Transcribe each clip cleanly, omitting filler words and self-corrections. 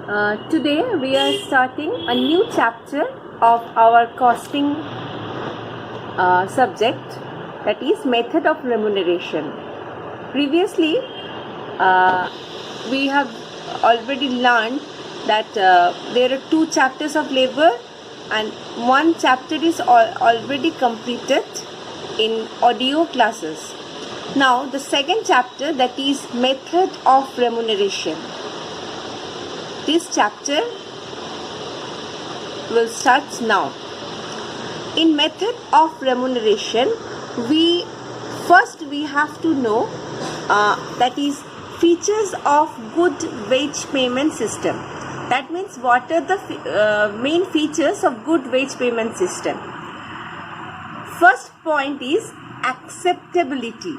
Today we are starting a new chapter of our costing subject, that is method of remuneration. Previously we have already learned that there are two chapters of labor and one chapter is already completed in audio classes. Now the second chapter, that is method of remuneration. This chapter will start now. In method of remuneration, we have to know that is features of good wage payment system. That means what are the main features of good wage payment system. First point is acceptability,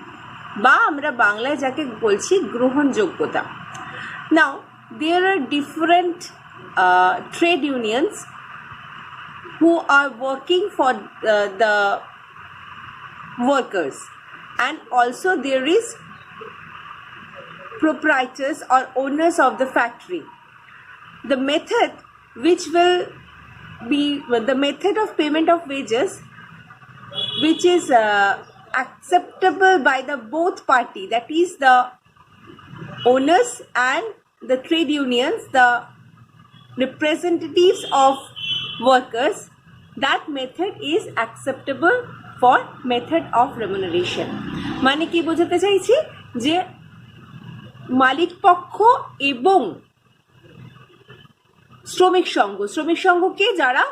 বা আমরা বাংলায় যাকে বলছি গ্রহণযোগ্যতা. Now there are different trade unions who are working for the workers, and also there is proprietors or owners of the factory. The method which will be the method of payment of wages which is acceptable by the both party, that is the owners and the trade unions, the representatives of workers, that method is acceptable for method of remuneration. মানে কি বোঝাতে চাইছি, যে মালিক পক্ষ এবং শ্রমিক সংঘকে যারা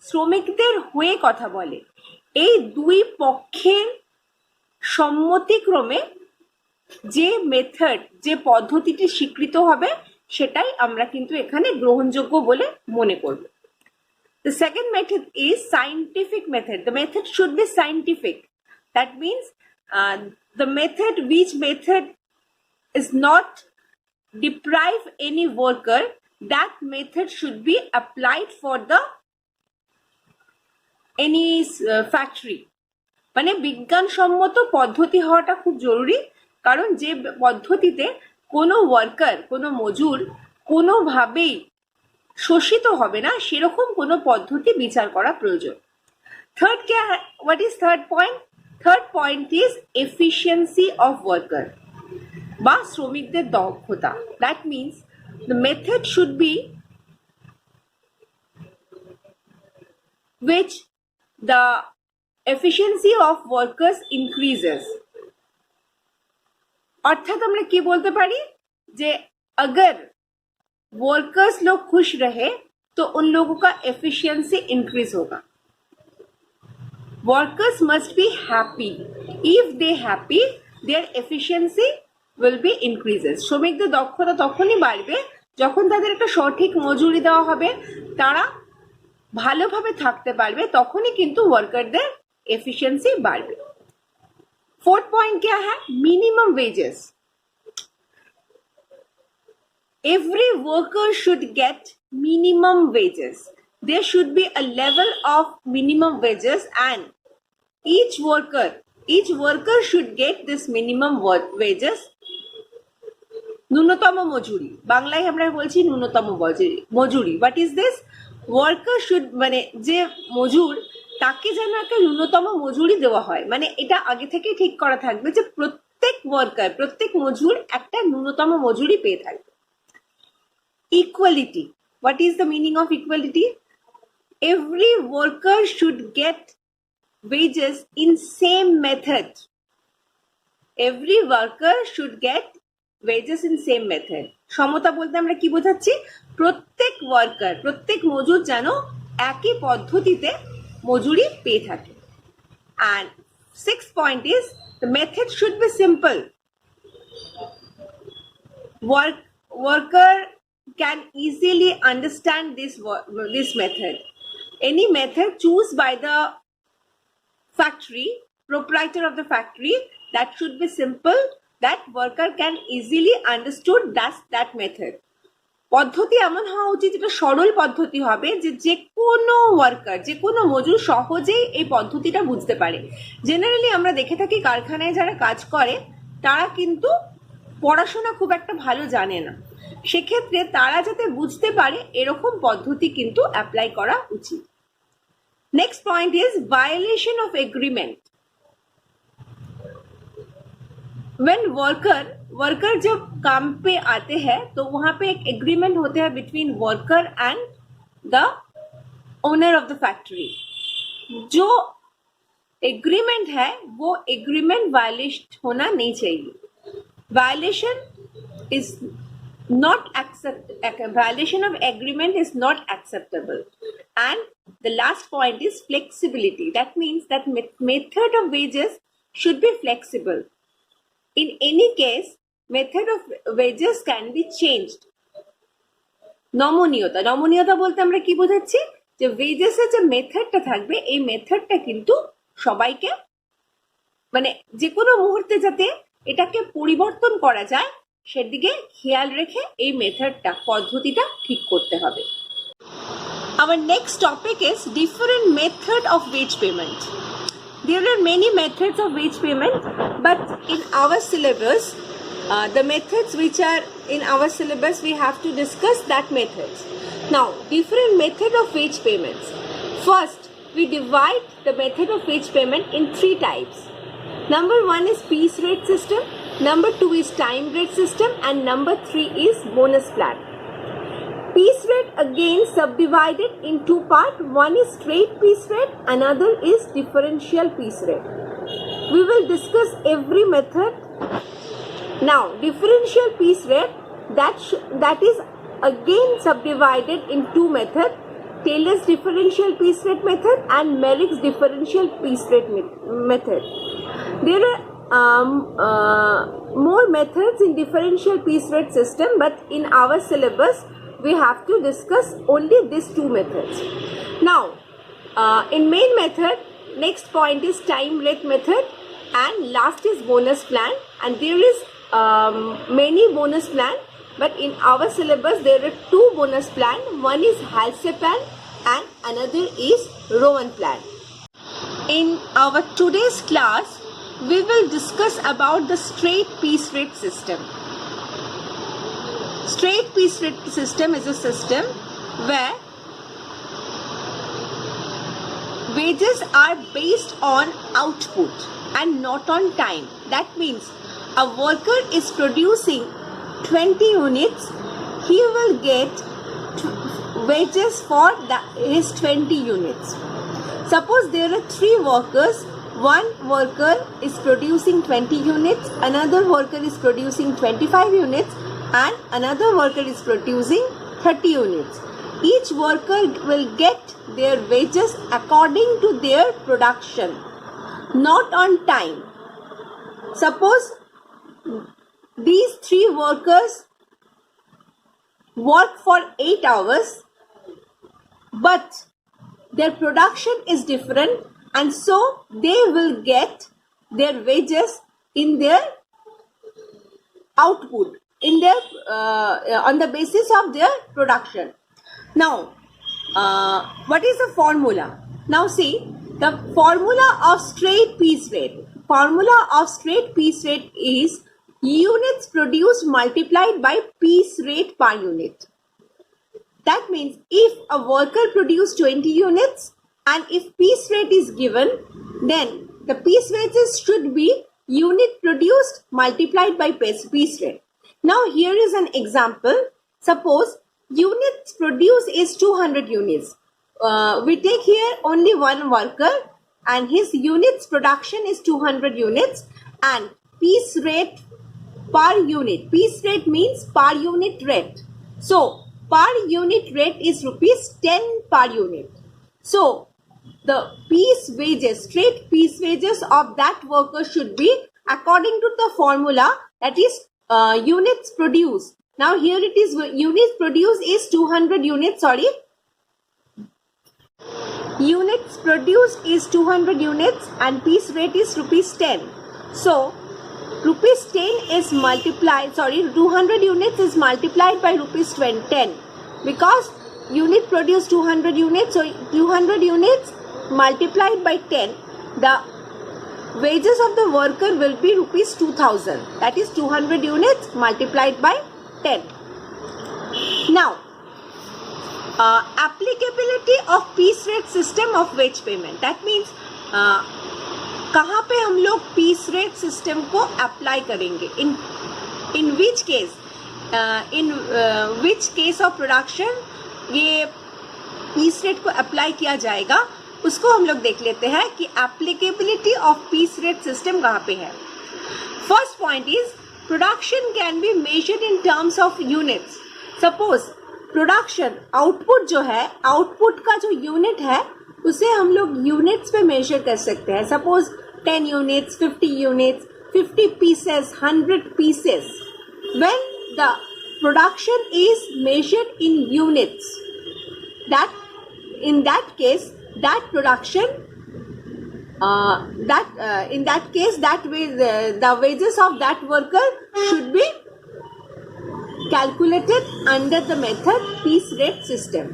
শ্রমিকদের হয়ে কথা বলে, এই দুই পক্ষের সম্মতিক্রমে যে মেথড, যে পদ্ধতিটি স্বীকৃত হবে, সেটাই আমরা কিন্তু এখানে গ্রহণযোগ্য বলে মনে করব. The second method is scientific method. The method should be scientific. That means the method is not deprive any worker. That method should be applied for the any factory. মানে বিজ্ঞানসম্মত পদ্ধতি হওয়াটা খুব জরুরি, কারণ যে পদ্ধতিতে কোনো ওয়ার্কার, কোনো মজুর কোনোভাবেই শোষিত হবে না, সেরকম কোনো পদ্ধতি বিচার করা প্রয়োজন. Third K what is third point? Third point is efficiency of worker, বা শ্রমিকদের দক্ষতা. That means the method should be which the efficiency of workers increases. अर्थात আমরা কি বলতে পারি, যে अगर वर्कर्स लोग खुश रहे तो उन लोगों का एफिशिएंसी इंक्रीज होगा. Workers must be happy. If they happy, their efficiency will be increases. শ্রমিকদের দক্ষতা তখনই বাড়বে যখন তাদের একটা সঠিক মজুরি দেওয়া হবে, তারা ভালোভাবে থাকতে পারবে, তখনই কিন্তু ওয়ার্কারদের এফিসিয়েন্সি বাড়বে. फोर्थ पॉइंट क्या है? Minimum wages. Every worker should get minimum wages. There should be a level of minimum wages, and each worker should get this minimum wages. ন্যূনতম মজুরি, বাংলায় আমরা বলছি ন্যূনতম মজুরি. What is this? Worker should, মানে যে মজুর, তাকে যেন একটা ন্যূনতম মজুরি দেওয়া হয়. মানে এটা আগে থেকে ঠিক করা থাকবে যে প্রত্যেক ওয়ার্কার, প্রত্যেক মজুর একটা ন্যূনতম মজুরি পেয়ে থাকবে. Equality. What is the meaning of equality? Every worker should get wages in same method. Every worker should get wages in same method. সমতা বলতে আমরা কি বোঝাচ্ছি? প্রত্যেক ওয়ার্কার, প্রত্যেক মজুর যেন একই পদ্ধতিতে মজুরি পেয়ে থাকে. And sixth point is the method should be simple. Worker can easily understand this method. Any method choose by the factory, proprietor of the factory, that should be simple, that worker can easily understood that method. পদ্ধতি এমন হওয়া উচিত, এটা সরল পদ্ধতি হবে, যে কোনো ওয়ার্কার, যে কোনো মজুর সহজেই এই পদ্ধতিটা বুঝতে পারে. জেনারেলি আমরা দেখে থাকি কারখানায় যারা কাজ করে তারা কিন্তু পড়াশোনা খুব একটা ভালো জানে না, সেক্ষেত্রে তারা যাতে বুঝতে পারে এরকম পদ্ধতি কিন্তু অ্যাপ্লাই করা উচিত। Next point is violation of agreement. When worker जब काम पे आते हैं तो वहां पे एक एग्रीमेंट होते हैं between worker and the owner of the factory. जो एग्रीमेंट है वो एग्रीमेंट वायलेशन होना नहीं चाहिए। Violation is not violation of agreement is not acceptable. And the last point is flexibility. That means that method of wages should be flexible. In any case, method of wages can be changed. নমনীয়তা বলতে আমরা কি বোঝাচ্ছি, যে wages এর যে মেথডটা থাকবে এই মেথডটা কিন্তু সবাইকে মানে যে কোনো মুহূর্তে যাতে এটাকে পরিবর্তন করা যায় সেদিকে খেয়াল রেখে এই মেথডটা পদ্ধতিটা ঠিক করতে হবে। Our next topic is different method of wage payment. There are many methods of wage payment, but in our syllabus, the methods which are in our syllabus, we have to discuss that methods. Now, different method of wage payments. First, we divide the method of wage payment in 3 types. Number 1 is piece rate system. Number 2 is time rate system, and number 3 is bonus plan. Piece rate again subdivided in 2 parts. One is straight piece rate, another is differential piece rate. We will discuss every method. Now, differential piece rate that is again subdivided in 2 methods: Taylor's differential piece rate method and Merrick's differential piece rate method. There are more methods in differential piece rate system, but in our syllabus we have to discuss only these 2 methods. Now, in main method, next point is time rate method, and last is bonus plan. And there is many bonus plan, but in our syllabus there are 2 bonus plan. One is Halsey plan and another is Rowan plan. In our today's class, we will discuss about the straight piece rate system. Straight piece rate system is a system where wages are based on output and not on time. That means a worker is producing 20 units, he will get wages for his 20 units. Suppose there are 3 workers. One worker is producing 20 units, another worker is producing 25 units, and another worker is producing 30 units. Each worker will get their wages according to their production, not on time. Suppose these 3 workers work for 8 hours, but their production is different, and so they will get their wages in their output, in their on the basis of their production. Now, what is the formula? Now see, the formula of straight piece rate. Formula of straight piece rate is units produced multiplied by piece rate per unit. That means if a worker produced 20 units, and if piece rate is given, then the piece wages should be unit produced multiplied by piece rate. Now here is an example. Suppose units produced is 200 units. We take here only one worker and his units production is 200 units, and piece rate per unit. Piece rate means per unit rate. So per unit rate is rupees 10 per unit. So the piece wages, straight piece wages of that worker should be according to the formula, that is units produced. Now here it is, units produced is 200 units, units produced is 200 units and piece rate is rupees 10. So rupees 10 is multiplied, 200 units is multiplied by rupees 10, because unit produced 200 units, so 200 units multiplied by 10, the wages of the worker will be rupees 2000. That is 200 units multiplied by 10. Now, applicability of piece rate system of wage payment. That means कहाँ पे हम लोग piece rate system को apply करेंगे? In which case? In which case of production ये piece rate को apply किया जाएगा, उसको हम लोग देख लेते हैं कि applicability of piece rate system कहाँ पे है. First point is production can be measured in terms of units. Suppose production output जो है, output का जो unit है उसे हम लोग units पे measure कर सकते हैं. Suppose 10 units, 50 units, 50 pieces, 100 pieces. When the production is measured in units, that in that case that production in that case that way the wages of that worker should be calculated under the method piece rate system.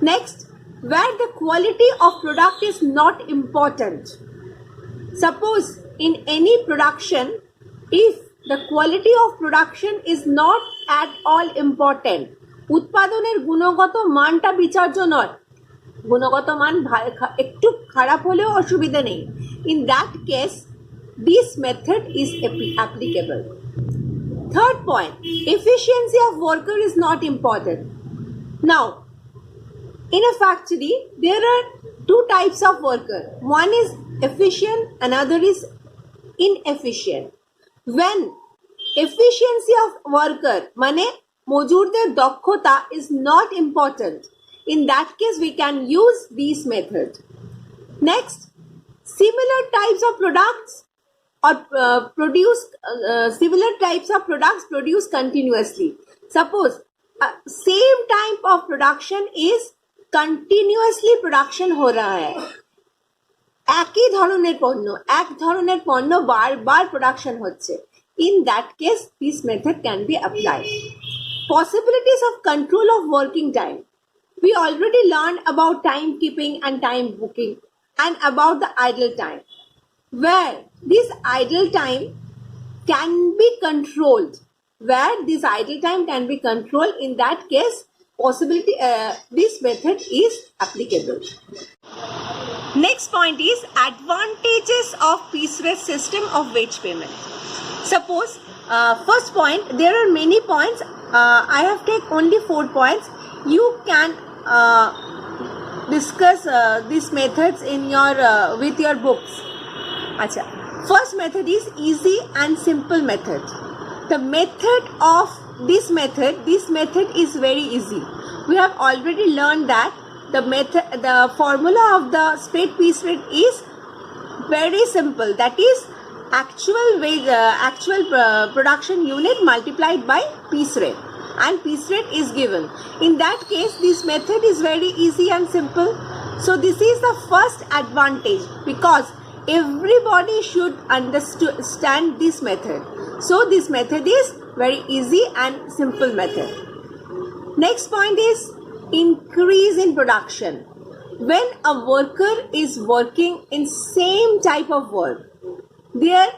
Next, where the quality of product is not important. Suppose in any production, if the quality of production is not at all important, উৎপাদনের গুণগত মানটা বিচার্য নয়, গুণগত মান একটু খারাপ হলেও অসুবিধা নেই. In that case, this method is applicable. Third point, efficiency of worker is not important. Now, in a factory, there are two types of worker. One is efficient, another is inefficient. When efficiency of worker, মানে মজুরদের দক্ষতা is not important, in that case we can use this method. Next, similar types of products or similar types of products produced continuously. Suppose same type of production is continuously production हो रहा है, একই ধরনের পণ্য, এক ধরনের পণ্য বারবার প্রোডাকশন হচ্ছে. In that case, this method can be applied. Possibilities of control of working time. We already learned about timekeeping and time booking and about the idle time, where this idle time can be controlled. Where this idle time can be controlled, in that case, possibility this method is applicable. Next point is advantages of piece rate system of wage payment. Suppose first point, there are many points. I have taken only 4 points. You can discuss these methods in your with your books. Acha. First method is easy and simple method. The method of this method is very easy. We have already learned that the formula of the straight piece rate is very simple. That is actual production unit multiplied by piece rate, and piece rate is given. In that case, this method is very easy and simple. So this is the first advantage, because everybody should understand this method. So this method is very easy and simple method. Next point is increase in production. When a worker is working in same type of work, their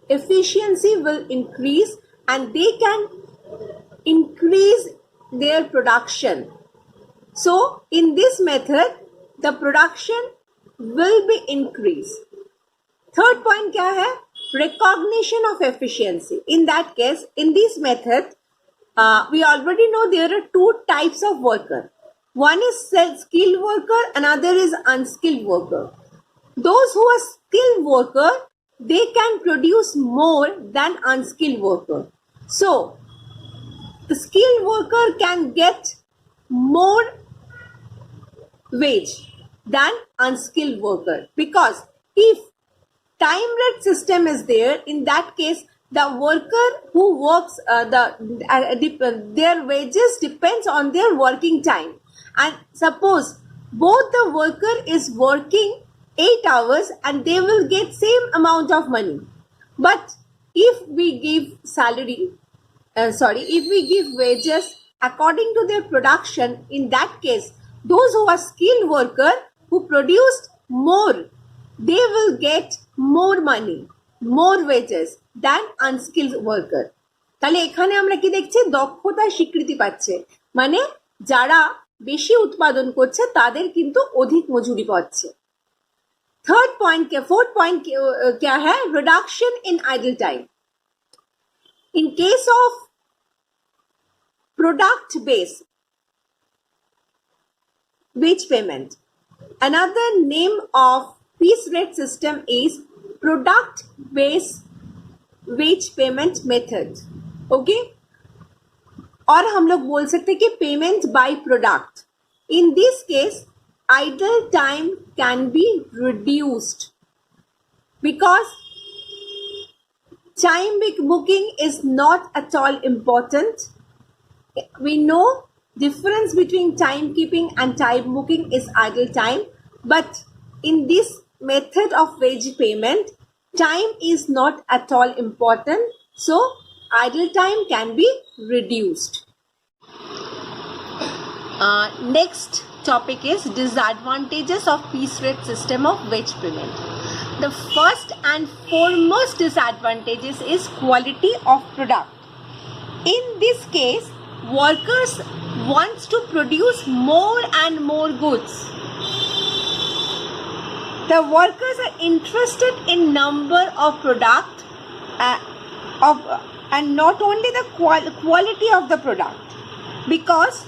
efficiency will increase and they can increase their production. So in this method, the production will be increased. Third point क्या है? Recognition of efficiency. In that case, in this method, we already know there are two types of worker. One is skilled worker, another is unskilled worker. Those who are skilled worker, they can produce more than unskilled worker. So, the skilled worker can get more wage than unskilled worker, because if time rate system is there, in that case the worker who works their wages depends on their working time. And suppose both the worker is working 8 hours and they will get same amount of money, but if we give if we give wages according to their production, in that case those who are skilled worker who produced more, they will get more money, more wages than unskilled worker. তাহলে এখানে আমরা কি দেখছি, দক্ষতার স্বীকৃতি পাচ্ছে, মানে যারা বেশি উৎপাদন করছে তাদের কিন্তু অধিক মজুরি পাচ্ছে। फोर्थ पॉइंट क्या है, reduction in idle time. In case of product based wage payment, another name of piece rate system is product based wage payment method. Okay, और हम लोग बोल सकते हैं कि payment by product. In this case idle time can be reduced because time booking is not at all important. We know difference between timekeeping and time booking is idle time, but in this method of wage payment, time is not at all important, so idle time can be reduced. Next topic is disadvantages of piece rate system of wage payment. The first and foremost disadvantages is quality of product. In this case, workers wants to produce more and more goods. The workers are interested in number of product and not only the quality of the product, because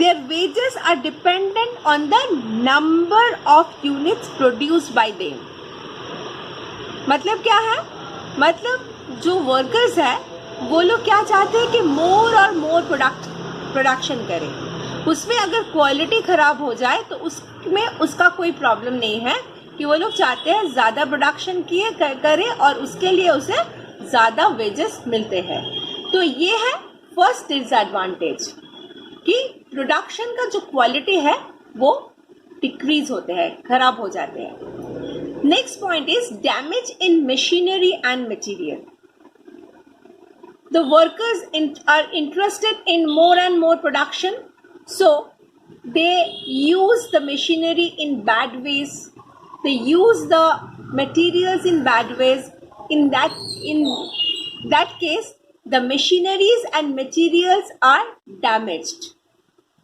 their wages are dependent on the number of units produced by them. मतलब क्या है, मतलब जो workers है वो लोग क्या चाहते हैं कि मोर और मोर प्रोडक्शन करें। उसमें अगर क्वालिटी खराब हो जाए तो उसमें उसका कोई प्रॉब्लम नहीं है, कि वो लोग चाहते हैं ज़्यादा प्रोडक्शन करें और उसके लिए उसे ज़्यादा वेजेस मिलते हैं। तो ये है फर्स्ट डिसएडवांटेज कि प्रोडक्शन का जो क्वालिटी है वो डिक्रीज होते हैं, खराब हो जाते हैं। Next point is damage in machinery and material. The workers are interested in more and more production, so they use the machinery in bad ways, they use the materials in bad ways. in that case the machineries and materials are damaged.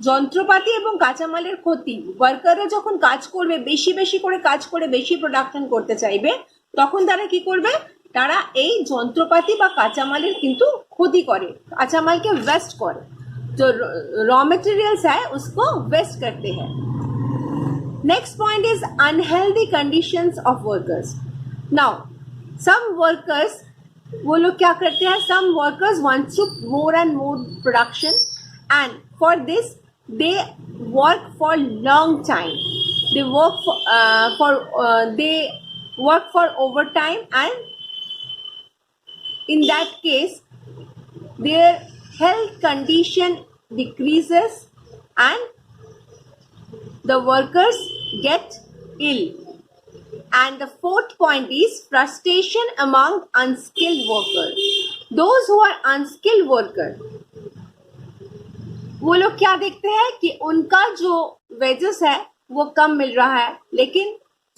যন্ত্রপাতি এবং কাঁচামালের ক্ষতি, ওয়ার্কাররা যখন কাজ করবে, বেশি বেশি করে কাজ করে বেশি প্রোডাকশন করতে চাইবে, তখন তারা কি করবে, তারা এই যন্ত্রপাতি বা কাঁচামালের কিন্তু ক্ষতি করে, কাঁচামালকে वेस्ट করে, जो रॉ मटेरियल्स है उसको वेस्ट करते हैं। Next point is unhealthy conditions of workers. Now some workers, वो लोग क्या करते हैं, some workers wants to more and more production and for this they work for long time, they work for overtime, and in that case their health condition decreases and the workers get ill. And the fourth point is frustration among unskilled workers. Those who are unskilled worker, वो लोग क्या देखते हैं कि उनका जो wages है वो कम मिल रहा है, लेकिन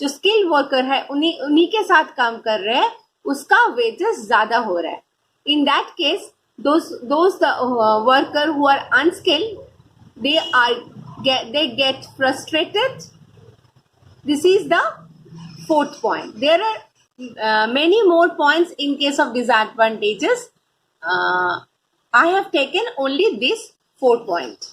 जो स्किल वर्कर है उन्हीं के साथ काम कर रहे हैं, उसका वेजेस ज्यादा हो रहा है। In that case those worker who are unskilled, they get frustrated. This is the fourth point. There are many more points in case of disadvantages. I have taken only this 4 points.